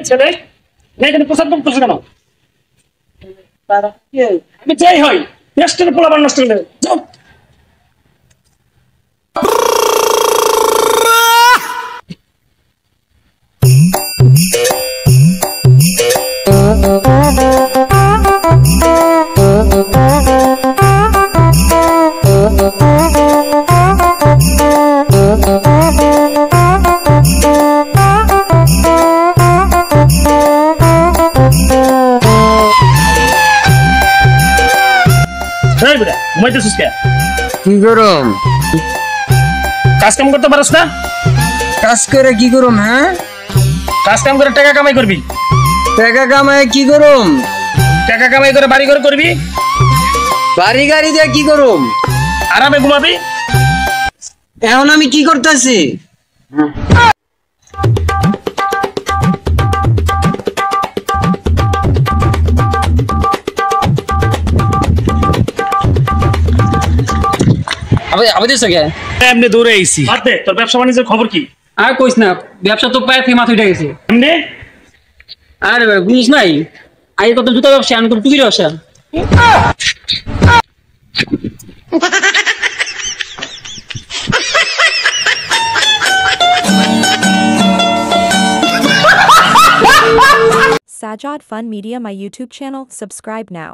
ছেলে এখানে প্রসাদ করতেছ কেন? আমি যাই হই রেস্টের পোলাবার নষ্ট হলে যাও। কি করম? কাজ কাম করতে পারস না? কাজ করে কি করম? হ্যাঁ, কাজ কাম করে টাকা কামাই করবি। টাকা কামাই কি করম? টাকা কামাই করে বাড়ি ঘর করবি। বাড়ি গাড়ি দিয়ে কি করম? আরামে ঘুমাবি। এখন আমি কি করতেছি? এমনি দৌড়ে আইছি। তোর ব্যবসা বাণিজ্যের খবর কি? আর কইস না, ব্যবসা তো প্রায় ফেমাস হয়ে গেছে। এমনি আরে বুঝিস নাই, আগে কত জুতা ব্যবসা, আমি কত টুকির ব্যবসা। Sajad Fun Media, my YouTube channel, subscribe now.